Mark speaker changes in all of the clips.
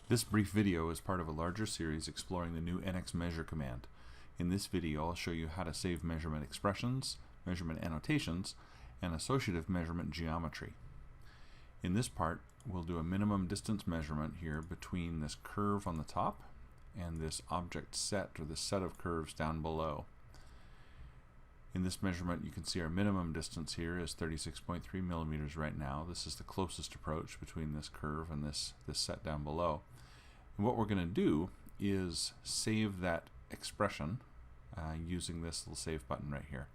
Speaker 1: This brief video is part of a larger series exploring the new nxMeasure command. In this video, I'll show you how to save measurement expressions, measurement annotations, and associative measurement geometry. In this part, we'll do a minimum distance measurement here between this curve on the top and this object set, or this set of curves down below. In this measurement, you can see our minimum distance here is 36.3 millimeters right now. This is the closest approach between this curve and this set down below. And what we're going to do is save that expression using this little save button right here.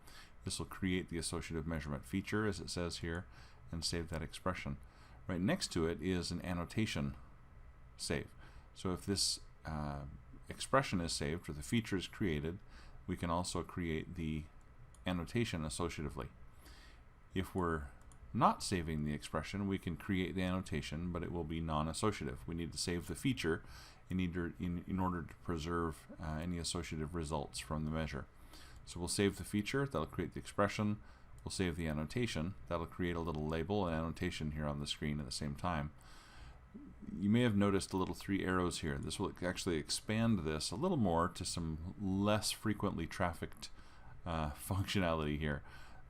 Speaker 1: This will create the associative measurement feature, as it says here, and save that expression. Right next to it is an annotation save. So if this expression is saved, or the feature is created, we can also create the annotation associatively. If we're not saving the expression, we can create the annotation, but it will be non-associative. We need to save the feature in order to preserve any associative results from the measure. So we'll save the feature, that'll create the expression. We'll save the annotation, that'll create a little label and annotation here on the screen at the same time. You may have noticed the little three arrows here. This will actually expand this a little more to some less frequently trafficked functionality here.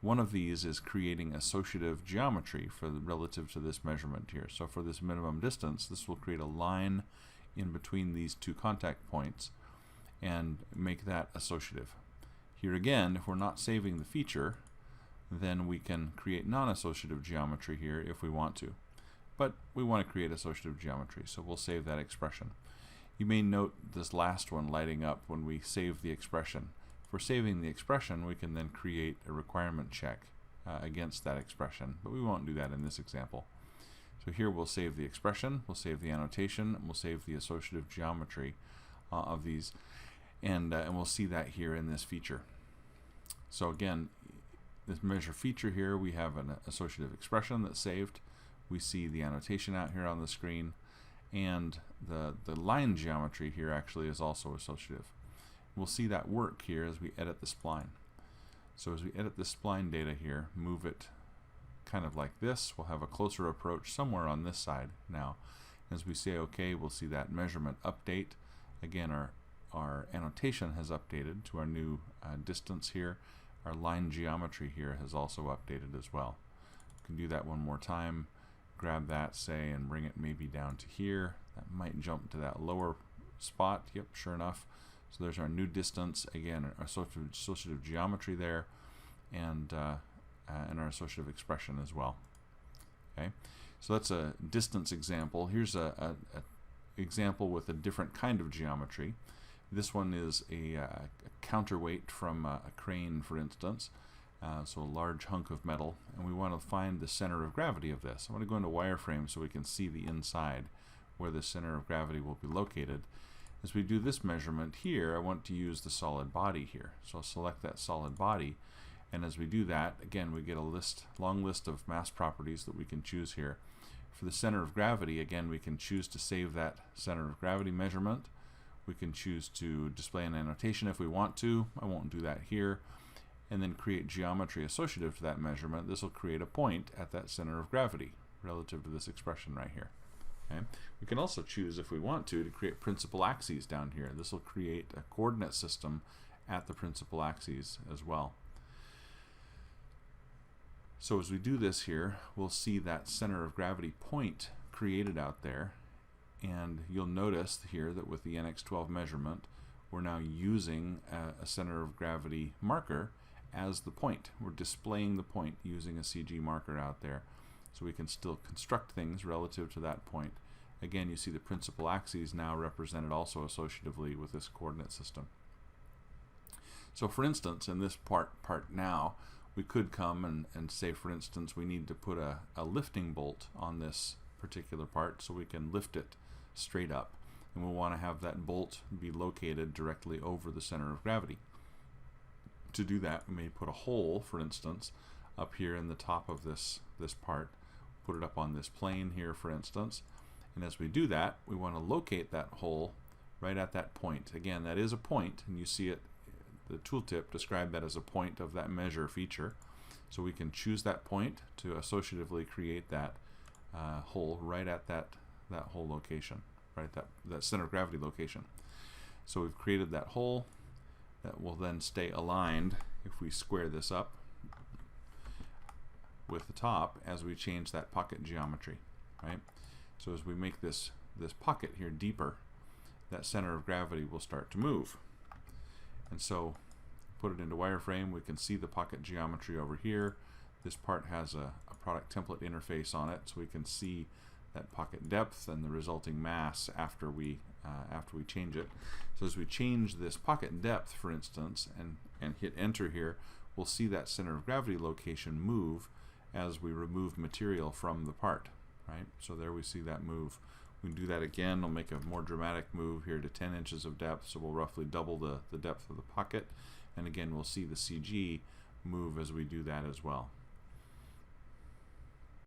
Speaker 1: One of these is creating associative geometry relative to this measurement here. So for this minimum distance, this will create a line in between these two contact points and make that associative. Here again, if we're not saving the feature, then we can create non-associative geometry here if we want to. But we want to create associative geometry, so we'll save that expression. You may note this last one lighting up when we save the expression. If we're saving the expression, we can then create a requirement check against that expression, but we won't do that in this example. So here we'll save the expression, we'll save the annotation, and we'll save the associative geometry of these, and we'll see that here in this feature. So again, this measure feature here, we have an associative expression that's saved. We see the annotation out here on the screen, and the line geometry here actually is also associative. We'll see that work here as we edit the spline. So as we edit the spline data here, move it kind of like this, we'll have a closer approach somewhere on this side now. As we say OK, we'll see that measurement update. Again, our annotation has updated to our new distance here. Our line geometry here has also updated as well. We can do that one more time. Grab that, say, and bring it maybe down to here. That might jump to that lower spot. Yep, sure enough. So there's our new distance, again, our associative geometry there, and our associative expression as well. Okay, so that's a distance example. Here's a example with a different kind of geometry. This one is a counterweight from a crane, for instance. So a large hunk of metal, and we want to find the center of gravity of this. I want to go into wireframe so we can see the inside where the center of gravity will be located. As we do this measurement here, I want to use the solid body here. So I'll select that solid body, and as we do that, again, we get a long list of mass properties that we can choose here. For the center of gravity, again, we can choose to save that center of gravity measurement. We can choose to display an annotation if we want to. I won't do that here. And then create geometry associative to that measurement. This will create a point at that center of gravity relative to this expression right here. Okay. We can also choose, if we want to create principal axes down here. This will create a coordinate system at the principal axes as well. So as we do this here, we'll see that center of gravity point created out there, and you'll notice here that with the NX12 measurement, we're now using a center of gravity marker as the point. We're displaying the point using a CG marker out there. So we can still construct things relative to that point. Again, you see the principal axes now represented also associatively with this coordinate system. So for instance, in this part now, we could come and say, for instance, we need to put a lifting bolt on this particular part so we can lift it straight up. And we'll want to have that bolt be located directly over the center of gravity. To do that, we may put a hole, for instance, up here in the top of this part. Put it up on this plane here, for instance, and as we do that, we want to locate that hole right at that point. Again, that is a point, and you see it, the tooltip described that as a point of that measure feature. So we can choose that point to associatively create that hole right at that hole location. right? That center of gravity location. So we've created that hole that will then stay aligned if we square this up with the top as we change that pocket geometry, right? So as we make this pocket here deeper, that center of gravity will start to move. And so put it into wireframe, we can see the pocket geometry over here. This part has a product template interface on it, so we can see that pocket depth and the resulting mass after we change it. So as we change this pocket depth, for instance, and hit enter here, we'll see that center of gravity location move as we remove material from the part, right? So there we see that move. We can do that again. We'll make a more dramatic move here to 10 inches of depth, so we'll roughly double the depth of the pocket. And again, we'll see the CG move as we do that as well.